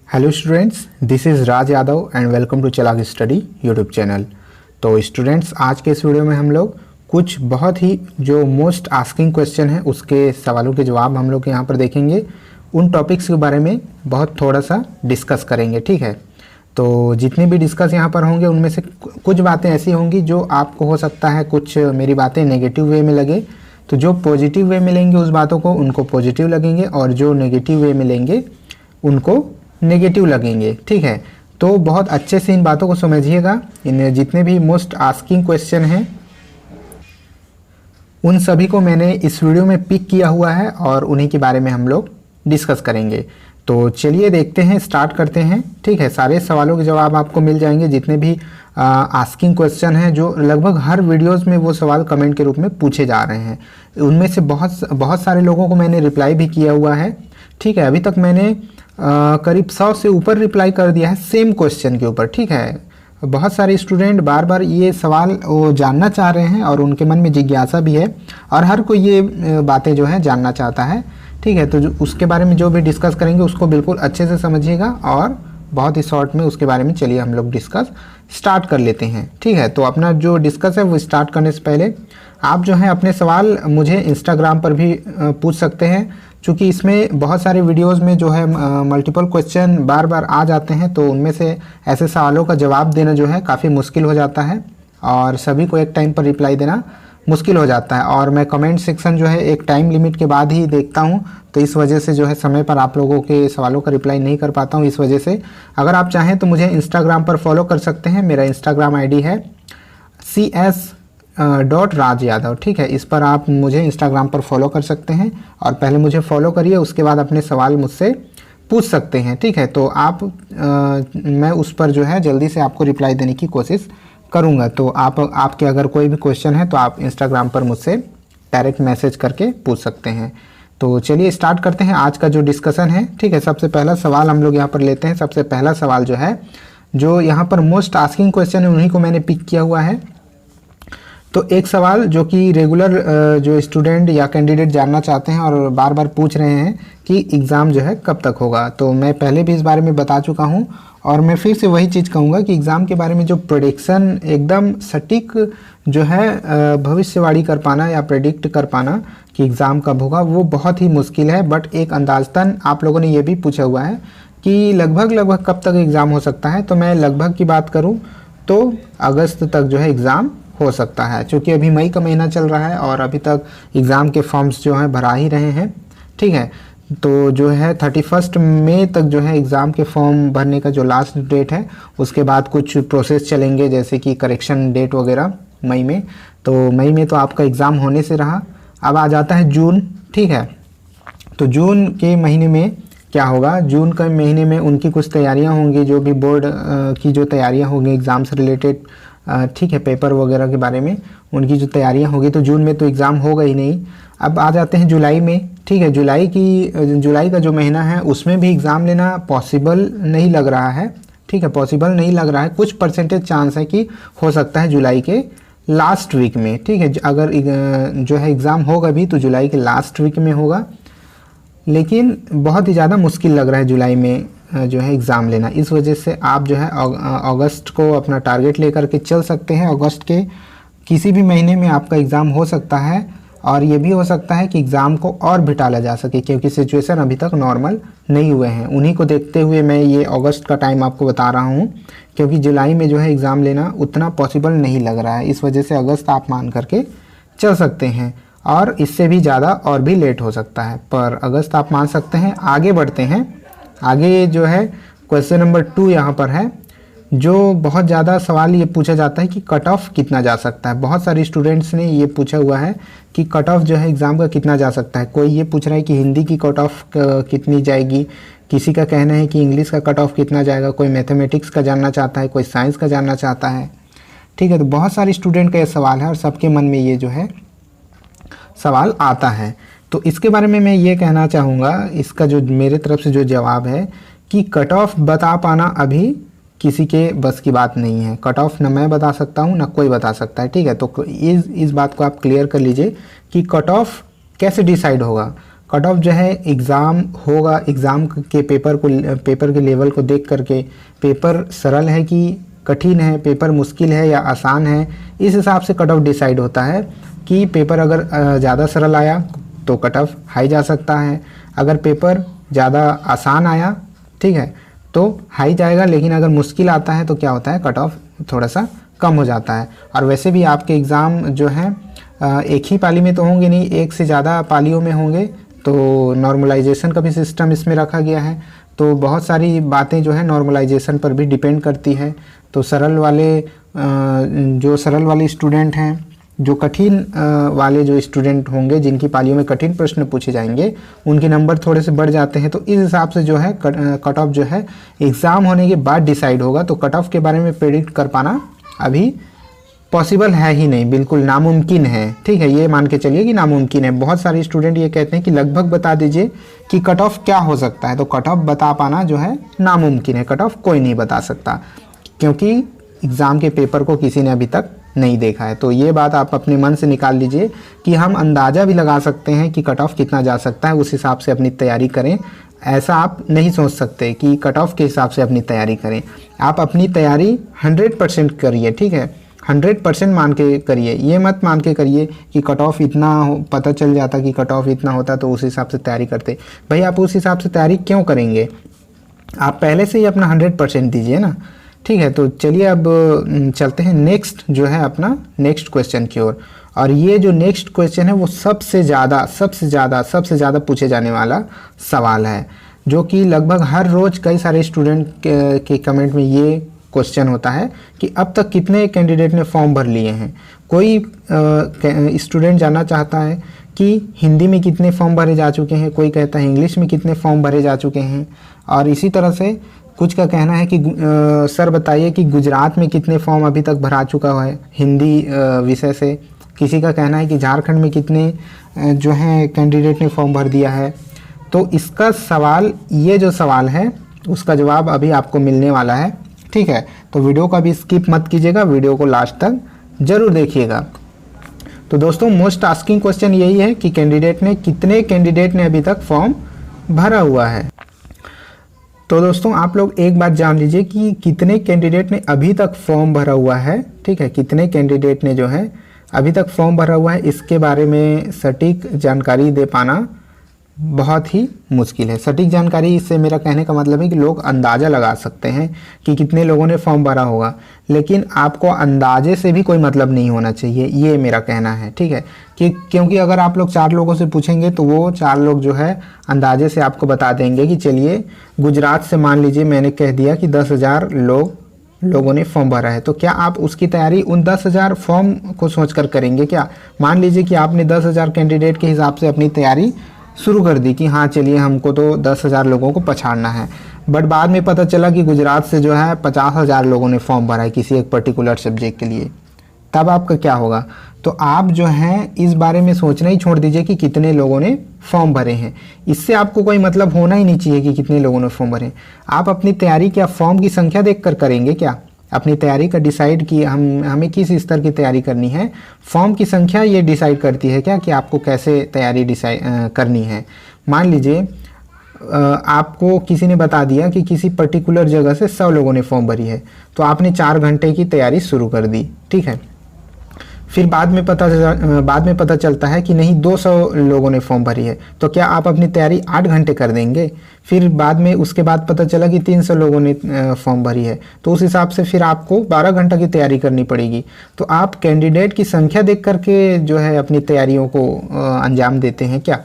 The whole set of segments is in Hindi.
Hello students, this is Raj Yadav and welcome to Chalak study YouTube channel. तो स्टूडेंट्स, आज के इस वीडियो में हम लोग कुछ बहुत ही जो मोस्ट आस्किंग क्वेश्चन है उसके सवालों के जवाब हम लोग यहाँ पर देखेंगे। उन टॉपिक्स के बारे में बहुत थोड़ा सा डिस्कस करेंगे, ठीक है। तो जितने भी डिस्कस यहाँ पर होंगे उनमें से कुछ बातें ऐसी होंगी जो आपको हो सकता है कुछ मेरी बातें नेगेटिव वे में लगे, तो जो पॉजिटिव वे में लेंगे उस बातों को उनको पॉजिटिव लगेंगे और जो नेगेटिव वे में लेंगे उनको नेगेटिव लगेंगे, ठीक है। तो बहुत अच्छे से इन बातों को समझिएगा। इन जितने भी मोस्ट आस्किंग क्वेश्चन हैं उन सभी को मैंने इस वीडियो में पिक किया हुआ है और उन्हीं के बारे में हम लोग डिस्कस करेंगे। तो चलिए देखते हैं, स्टार्ट करते हैं, ठीक है। सारे सवालों के जवाब आपको मिल जाएंगे। जितने भी आस्किंग क्वेश्चन हैं जो लगभग हर वीडियोस में वो सवाल कमेंट के रूप में पूछे जा रहे हैं, उनमें से बहुत सारे लोगों को मैंने रिप्लाई भी किया हुआ है, ठीक है। अभी तक मैंने करीब 100 से ऊपर रिप्लाई कर दिया है सेम क्वेश्चन के ऊपर, ठीक है। बहुत सारे स्टूडेंट बार बार ये सवाल वो जानना चाह रहे हैं और उनके मन में जिज्ञासा भी है और हर कोई ये बातें जो है जानना चाहता है, ठीक है। तो उसके बारे में जो भी डिस्कस करेंगे उसको बिल्कुल अच्छे से समझिएगा और बहुत ही शॉर्ट में उसके बारे में चलिए हम लोग डिस्कस स्टार्ट कर लेते हैं, ठीक है। तो अपना जो डिस्कस है वो स्टार्ट करने से पहले आप जो है अपने सवाल मुझे इंस्टाग्राम पर भी पूछ सकते हैं, क्योंकि इसमें बहुत सारे वीडियोस में जो है मल्टीपल क्वेश्चन बार बार आ जाते हैं, तो उनमें से ऐसे सवालों का जवाब देना जो है काफ़ी मुश्किल हो जाता है और सभी को एक टाइम पर रिप्लाई देना मुश्किल हो जाता है। और मैं कमेंट सेक्शन जो है एक टाइम लिमिट के बाद ही देखता हूं, तो इस वजह से जो है समय पर आप लोगों के सवालों का रिप्लाई नहीं कर पाता हूं। इस वजह से अगर आप चाहें तो मुझे इंस्टाग्राम पर फॉलो कर सकते हैं। मेरा इंस्टाग्राम आईडी है CS.राज यादव, ठीक है। इस पर आप मुझे इंस्टाग्राम पर फॉलो कर सकते हैं और पहले मुझे फॉलो करिए, उसके बाद अपने सवाल मुझसे पूछ सकते हैं, ठीक है। तो मैं उस पर जो है जल्दी से आपको रिप्लाई देने की कोशिश करूंगा। तो आपके अगर कोई भी क्वेश्चन है तो आप इंस्टाग्राम पर मुझसे डायरेक्ट मैसेज करके पूछ सकते हैं। तो चलिए स्टार्ट करते हैं आज का जो डिस्कशन है, ठीक है। सबसे पहला सवाल हम लोग यहाँ पर लेते हैं। सबसे पहला सवाल जो है, जो यहाँ पर मोस्ट आस्किंग क्वेश्चन है उन्हीं को मैंने पिक किया हुआ है। तो एक सवाल जो कि रेगुलर जो स्टूडेंट या कैंडिडेट जानना चाहते हैं और बार बार पूछ रहे हैं कि एग्ज़ाम जो है कब तक होगा। तो मैं पहले भी इस बारे में बता चुका हूं और मैं फिर से वही चीज़ कहूँगा कि एग्ज़ाम के बारे में जो प्रेडिक्शन एकदम सटीक जो है भविष्यवाणी कर पाना या प्रेडिक्ट कर पाना कि एग्ज़ाम कब होगा वो बहुत ही मुश्किल है। बट एक अंदाज़तन आप लोगों ने ये भी पूछा हुआ है कि लगभग कब तक एग्ज़ाम हो सकता है। तो मैं लगभग की बात करूँ तो अगस्त तक जो है एग्ज़ाम हो सकता है, क्योंकि अभी मई का महीना चल रहा है और अभी तक एग्ज़ाम के फॉर्म्स जो हैं भरा ही रहे हैं, ठीक है। तो जो है 31 मई तक जो है एग्ज़ाम के फॉर्म भरने का जो लास्ट डेट है, उसके बाद कुछ प्रोसेस चलेंगे जैसे कि करेक्शन डेट वगैरह मई में। तो मई में तो आपका एग्ज़ाम होने से रहा। अब आ जाता है जून, ठीक है। तो जून के महीने में क्या होगा, जून के महीने में उनकी कुछ तैयारियाँ होंगी, जो भी बोर्ड की जो तैयारियाँ होंगी एग्ज़ाम से रिलेटेड, ठीक है, पेपर वगैरह के बारे में उनकी जो तैयारियां होगी। तो जून में तो एग्ज़ाम होगा ही नहीं। अब आ जाते हैं जुलाई में, ठीक है। जुलाई का जो महीना है उसमें भी एग्ज़ाम लेना पॉसिबल नहीं लग रहा है, ठीक है, पॉसिबल नहीं लग रहा है। कुछ परसेंटेज चांस है कि हो सकता है जुलाई के लास्ट वीक में, ठीक है। अगर जो है एग्ज़ाम होगा भी तो जुलाई के लास्ट वीक में होगा, लेकिन बहुत ही ज़्यादा मुश्किल लग रहा है जुलाई में जो है एग्ज़ाम लेना। इस वजह से आप जो है अगस्त को अपना टारगेट लेकर के चल सकते हैं। अगस्त के किसी भी महीने में आपका एग्ज़ाम हो सकता है और ये भी हो सकता है कि एग्ज़ाम को और भी टाला जा सके, क्योंकि सिचुएशन अभी तक नॉर्मल नहीं हुए हैं। उन्हीं को देखते हुए मैं ये अगस्त का टाइम आपको बता रहा हूँ, क्योंकि जुलाई में जो है एग्ज़ाम लेना उतना पॉसिबल नहीं लग रहा है। इस वजह से अगस्त आप मान करके चल सकते हैं और इससे भी ज़्यादा और भी लेट हो सकता है, पर अगस्त आप मान सकते हैं। आगे बढ़ते हैं। आगे जो है क्वेश्चन नंबर 2 यहाँ पर है, जो बहुत ज़्यादा सवाल ये पूछा जाता है कि कट ऑफ कितना जा सकता है। बहुत सारे स्टूडेंट्स ने ये पूछा हुआ है कि कट ऑफ जो है एग्ज़ाम का कितना जा सकता है। कोई ये पूछ रहा है कि हिंदी की कट ऑफ कितनी जाएगी, किसी का कहना है कि इंग्लिश का कट ऑफ कितना जाएगा, कोई मैथमेटिक्स का जानना चाहता है, कोई साइंस का जानना चाहता है, ठीक है। तो बहुत सारे स्टूडेंट का ये सवाल है और सबके मन में ये जो है सवाल आता है। तो इसके बारे में मैं ये कहना चाहूँगा, इसका जो मेरे तरफ से जो जवाब है कि कट ऑफ बता पाना अभी किसी के बस की बात नहीं है। कट ऑफ ना मैं बता सकता हूँ ना कोई बता सकता है, ठीक है। तो इस बात को आप क्लियर कर लीजिए कि कट ऑफ कैसे डिसाइड होगा। कट ऑफ जो है एग्ज़ाम होगा, एग्ज़ाम के पेपर के लेवल को देख करके पेपर सरल है कि कठिन है, पेपर मुश्किल है या आसान है, इस हिसाब से कट ऑफ डिसाइड होता है कि पेपर अगर ज़्यादा सरल आया तो कट ऑफ हाई जा सकता है, अगर पेपर ज़्यादा आसान आया, ठीक है, तो हाई जाएगा, लेकिन अगर मुश्किल आता है तो क्या होता है, कट ऑफ थोड़ा सा कम हो जाता है। और वैसे भी आपके एग्ज़ाम जो है एक ही पाली में तो होंगे नहीं, एक से ज़्यादा पालियों में होंगे, तो नॉर्मलाइजेशन का भी सिस्टम इसमें रखा गया है। तो बहुत सारी बातें जो है नॉर्मलाइजेशन पर भी डिपेंड करती है। तो जो सरल वाले स्टूडेंट हैं, जो कठिन वाले जो स्टूडेंट होंगे जिनकी पालियों में कठिन प्रश्न पूछे जाएंगे, उनके नंबर थोड़े से बढ़ जाते हैं। तो इस हिसाब से जो है कट ऑफ जो है एग्ज़ाम होने के बाद डिसाइड होगा। तो कट ऑफ के बारे में प्रेडिक्ट कर पाना अभी पॉसिबल है ही नहीं, बिल्कुल नामुमकिन है, ठीक है, ये मान के चलिए कि नामुमकिन है। बहुत सारे स्टूडेंट ये कहते हैं कि लगभग बता दीजिए कि कट ऑफ क्या हो सकता है, तो कट ऑफ बता पाना जो है नामुमकिन है, कट ऑफ कोई नहीं बता सकता, क्योंकि एग्ज़ाम के पेपर को किसी ने अभी तक नहीं देखा है। तो ये बात आप अपने मन से निकाल लीजिए कि हम अंदाज़ा भी लगा सकते हैं कि कट ऑफ कितना जा सकता है, उस हिसाब से अपनी तैयारी करें। ऐसा आप नहीं सोच सकते कि कट ऑफ के हिसाब से अपनी तैयारी करें, आप अपनी तैयारी 100% करिए, ठीक है, 100% मान के करिए, ये मत मान के करिए कि कट ऑफ इतना पता चल जाता कि कट ऑफ इतना होता तो उस हिसाब से तैयारी करते। भाई आप उस हिसाब से तैयारी क्यों करेंगे, आप पहले से ही अपना 100% दीजिए ना, ठीक है। तो चलिए अब चलते हैं नेक्स्ट जो है अपना नेक्स्ट क्वेश्चन की ओर। और ये जो नेक्स्ट क्वेश्चन है वो सबसे ज़्यादा पूछे जाने वाला सवाल है, जो कि लगभग हर रोज़ कई सारे स्टूडेंट के कमेंट में ये क्वेश्चन होता है कि अब तक कितने कैंडिडेट ने फॉर्म भर लिए हैं। कोई स्टूडेंट जानना चाहता है कि हिंदी में कितने फॉर्म भरे जा चुके हैं, कोई कहता है इंग्लिश में कितने फॉर्म भरे जा चुके हैं, और इसी तरह से कुछ का कहना है कि सर बताइए कि गुजरात में कितने फॉर्म अभी तक भरा चुका है हिंदी विषय से। किसी का कहना है कि झारखंड में कितने जो हैं कैंडिडेट ने फॉर्म भर दिया है। तो इसका सवाल, ये जो सवाल है उसका जवाब अभी आपको मिलने वाला है, ठीक है। तो वीडियो का भी स्किप मत कीजिएगा, वीडियो को लास्ट तक ज़रूर देखिएगा। तो दोस्तों मोस्ट आस्किंग क्वेश्चन यही है कि कितने कैंडिडेट ने अभी तक फॉर्म भरा हुआ है। तो दोस्तों आप लोग एक बात जान लीजिए कि कितने कैंडिडेट ने अभी तक फॉर्म भरा हुआ है, ठीक है, कितने कैंडिडेट ने जो है अभी तक फॉर्म भरा हुआ है, इसके बारे में सटीक जानकारी दे पाना बहुत ही मुश्किल है। सटीक जानकारी से मेरा कहने का मतलब है कि लोग अंदाज़ा लगा सकते हैं कि कितने लोगों ने फॉर्म भरा होगा, लेकिन आपको अंदाजे से भी कोई मतलब नहीं होना चाहिए, ये मेरा कहना है, ठीक है। क्योंकि अगर आप लोग 4 लोगों से पूछेंगे तो वो 4 लोग जो है अंदाजे से आपको बता देंगे कि चलिए गुजरात से मान लीजिए मैंने कह दिया कि 10,000 लोगों ने फॉर्म भरा है, तो क्या आप उसकी तैयारी उन 10,000 फॉर्म को सोचकर करेंगे क्या? मान लीजिए कि आपने 10,000 कैंडिडेट के हिसाब से अपनी तैयारी शुरू कर दी कि हाँ चलिए हमको तो 10,000 लोगों को पछाड़ना है, बट बाद में पता चला कि गुजरात से जो है 50,000 लोगों ने फॉर्म भरा है किसी एक पर्टिकुलर सब्जेक्ट के लिए, तब आपका क्या होगा? तो आप जो है इस बारे में सोचना ही छोड़ दीजिए कि कितने लोगों ने फॉर्म भरे हैं, इससे आपको कोई मतलब होना ही नहीं चाहिए कि कितने लोगों ने फॉर्म भरे। आप अपनी तैयारी क्या फॉर्म की संख्या देखकर करेंगे क्या? अपनी तैयारी का डिसाइड कि हमें किस स्तर की तैयारी करनी है, फॉर्म की संख्या ये डिसाइड करती है क्या कि आपको कैसे तैयारी करनी है? मान लीजिए आपको किसी ने बता दिया कि किसी पर्टिकुलर जगह से 100 लोगों ने फॉर्म भरी है, तो आपने 4 घंटे की तैयारी शुरू कर दी, ठीक है। फिर बाद में पता चलता है कि नहीं 200 लोगों ने फॉर्म भरी है, तो क्या आप अपनी तैयारी 8 घंटे कर देंगे? फिर बाद में उसके बाद पता चला कि 300 लोगों ने फॉर्म भरी है, तो उस हिसाब से फिर आपको 12 घंटा की तैयारी करनी पड़ेगी। तो आप कैंडिडेट की संख्या देख करके जो है अपनी तैयारियों को अंजाम देते हैं क्या?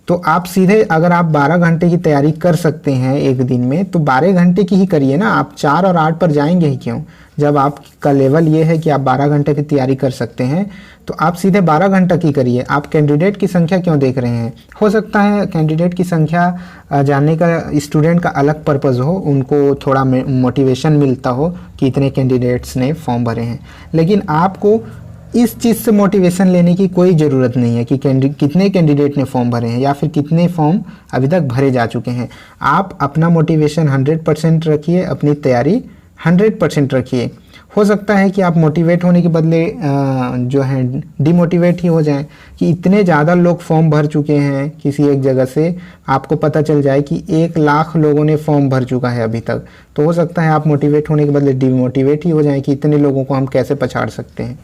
तो आप सीधे अगर आप 12 घंटे की तैयारी कर सकते हैं एक दिन में, तो 12 घंटे की ही करिए ना, आप 4 और 8 पर जाएंगे ही क्यों? जब आपका लेवल ये है कि आप 12 घंटे की तैयारी कर सकते हैं, तो आप सीधे 12 घंटा की करिए। आप कैंडिडेट की संख्या क्यों देख रहे हैं? हो सकता है कैंडिडेट की संख्या जानने का स्टूडेंट का अलग पर्पज़ हो, उनको थोड़ा मोटिवेशन मिलता हो कि इतने कैंडिडेट्स ने फॉर्म भरे हैं, लेकिन आपको इस चीज़ से मोटिवेशन लेने की कोई ज़रूरत नहीं है कि कितने कैंडिडेट ने फॉर्म भरे हैं या फिर कितने फॉर्म अभी तक भरे जा चुके हैं। आप अपना मोटिवेशन 100% रखिए, अपनी तैयारी 100% रखिए। हो सकता है कि आप मोटिवेट होने के बदले जो है डिमोटिवेट ही हो जाएं कि इतने ज़्यादा लोग फॉर्म भर चुके हैं किसी एक जगह से, आपको पता चल जाए कि 1 लाख लोगों ने फॉर्म भर चुका है अभी तक, तो हो सकता है आप मोटिवेट होने के बदले डिमोटिवेट ही हो जाएं कि इतने लोगों को हम कैसे पछाड़ सकते हैं।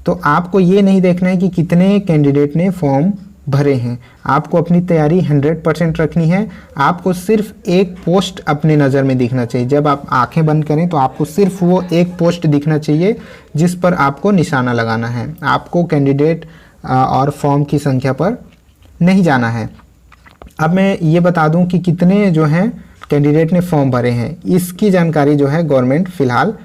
तो आपको ये नहीं देखना है कि कितने कैंडिडेट ने फॉर्म भरे हैं, आपको अपनी तैयारी 100% रखनी है। आपको सिर्फ एक पोस्ट अपने नज़र में दिखना चाहिए। जब आप आंखें बंद करें तो आपको सिर्फ वो एक पोस्ट दिखना चाहिए जिस पर आपको निशाना लगाना है। आपको कैंडिडेट और फॉर्म की संख्या पर नहीं जाना है। अब मैं ये बता दूं कि कितने जो हैं कैंडिडेट ने फॉर्म भरे हैं, इसकी जानकारी जो है गवर्नमेंट फ़िलहाल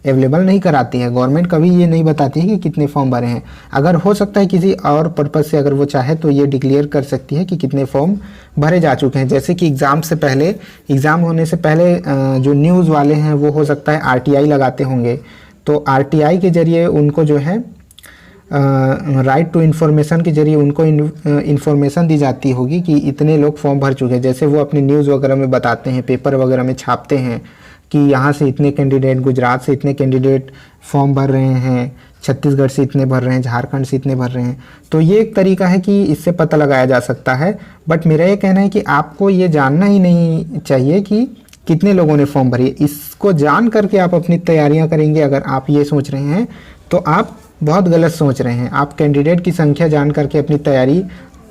अवेलेबल नहीं कराती है। गवर्नमेंट कभी ये नहीं बताती है कि कितने फॉर्म भरे हैं। अगर हो सकता है किसी और पर्पज़ से अगर वो चाहे तो ये डिक्लेयर कर सकती है कि कितने फॉर्म भरे जा चुके हैं। जैसे कि एग्ज़ाम होने से पहले जो न्यूज़ वाले हैं वो हो सकता है RTI लगाते होंगे, तो RTI के ज़रिए उनको जो है राइट टू इन्फॉर्मेशन के ज़रिए उनको इन्फॉर्मेशन दी जाती होगी कि इतने लोग फॉर्म भर चुके हैं। जैसे वो अपने न्यूज़ वगैरह में बताते हैं, पेपर वगैरह में छापते हैं कि यहाँ से इतने कैंडिडेट, गुजरात से इतने कैंडिडेट फॉर्म भर रहे हैं, छत्तीसगढ़ से इतने भर रहे हैं, झारखंड से इतने भर रहे हैं। तो ये एक तरीका है कि इससे पता लगाया जा सकता है। बट मेरा ये कहना है कि आपको ये जानना ही नहीं चाहिए कि कितने लोगों ने फॉर्म भरी है। इसको जान करके आप अपनी तैयारियां करेंगे, अगर आप ये सोच रहे हैं तो आप बहुत गलत सोच रहे हैं। आप कैंडिडेट की संख्या जान करके अपनी तैयारी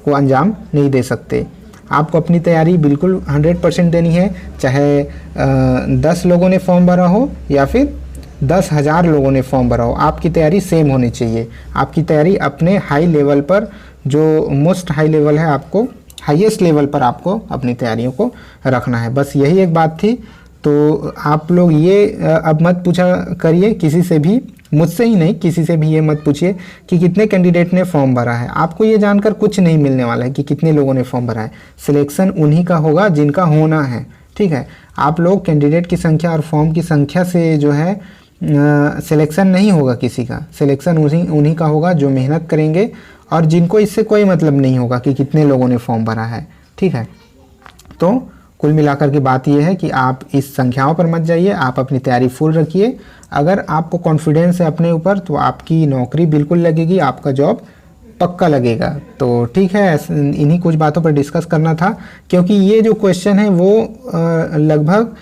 को अंजाम नहीं दे सकते। आपको अपनी तैयारी बिल्कुल 100% देनी है, चाहे 10 लोगों ने फॉर्म भरा हो या फिर 10,000 लोगों ने फॉर्म भरा हो, आपकी तैयारी सेम होनी चाहिए। आपकी तैयारी अपने हाई लेवल पर, जो मोस्ट हाई लेवल है, आपको हाईएस्ट लेवल पर आपको अपनी तैयारियों को रखना है। बस यही एक बात थी। तो आप लोग ये अब मत पूछा करिए किसी से भी, मुझसे ही नहीं, किसी से भी ये मत पूछिए कि कितने कैंडिडेट ने फॉर्म भरा है। आपको ये जानकर कुछ नहीं मिलने वाला है कि कितने लोगों ने फॉर्म भरा है। सिलेक्शन उन्हीं का होगा जिनका होना है, ठीक है। आप लोग कैंडिडेट की संख्या और फॉर्म की संख्या से जो है सिलेक्शन नहीं होगा किसी का। सिलेक्शन उन्हीं का होगा जो मेहनत करेंगे और जिनको इससे कोई मतलब नहीं होगा कि कितने लोगों ने फॉर्म भरा है, ठीक है। तो कुल मिलाकर की बात यह है कि आप इस संख्याओं पर मत जाइए, आप अपनी तैयारी फुल रखिए। अगर आपको कॉन्फिडेंस है अपने ऊपर तो आपकी नौकरी बिल्कुल लगेगी, आपका जॉब पक्का लगेगा। तो ठीक है, इन्हीं कुछ बातों पर डिस्कस करना था, क्योंकि ये जो क्वेश्चन है वो लगभग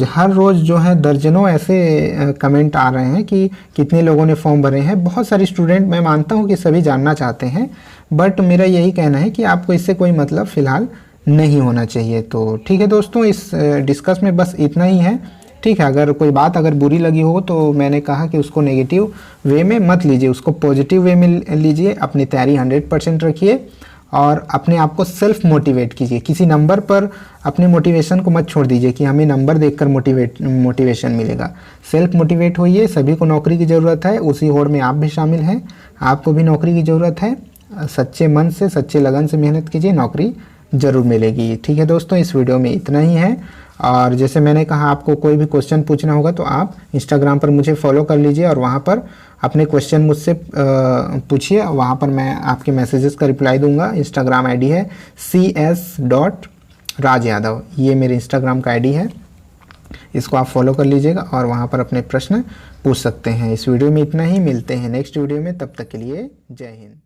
हर रोज़ जो है दर्जनों ऐसे कमेंट आ रहे हैं कि कितने लोगों ने फॉर्म भरे हैं। बहुत सारे स्टूडेंट, मैं मानता हूँ कि सभी जानना चाहते हैं, बट मेरा यही कहना है कि आपको इससे कोई मतलब फ़िलहाल नहीं होना चाहिए। तो ठीक है दोस्तों, इस डिस्कस में बस इतना ही है, ठीक है। अगर कोई बात अगर बुरी लगी हो तो मैंने कहा कि उसको नेगेटिव वे में मत लीजिए, उसको पॉजिटिव वे में लीजिए। अपनी तैयारी 100% रखिए और अपने आप को सेल्फ मोटिवेट कीजिए। किसी नंबर पर अपने मोटिवेशन को मत छोड़ दीजिए कि हमें नंबर देखकर मोटिवेशन मिलेगा। सेल्फ मोटिवेट होइए। सभी को नौकरी की ज़रूरत है, उसी होड़ में आप भी शामिल हैं। आपको भी नौकरी की ज़रूरत है। सच्चे मन से, सच्चे लगन से मेहनत कीजिए, नौकरी ज़रूर मिलेगी। ठीक है दोस्तों, इस वीडियो में इतना ही है। और जैसे मैंने कहा, आपको कोई भी क्वेश्चन पूछना होगा तो आप इंस्टाग्राम पर मुझे फॉलो कर लीजिए और वहाँ पर अपने क्वेश्चन मुझसे पूछिए। वहाँ पर मैं आपके मैसेजेस का रिप्लाई दूंगा। इंस्टाग्राम आईडी है cs.raj-yadav, ये मेरे इंस्टाग्राम का आईडी है। इसको आप फॉलो कर लीजिएगा और वहाँ पर अपने प्रश्न पूछ सकते हैं। इस वीडियो में इतना ही, मिलते हैं नेक्स्ट वीडियो में, तब तक के लिए जय हिंद।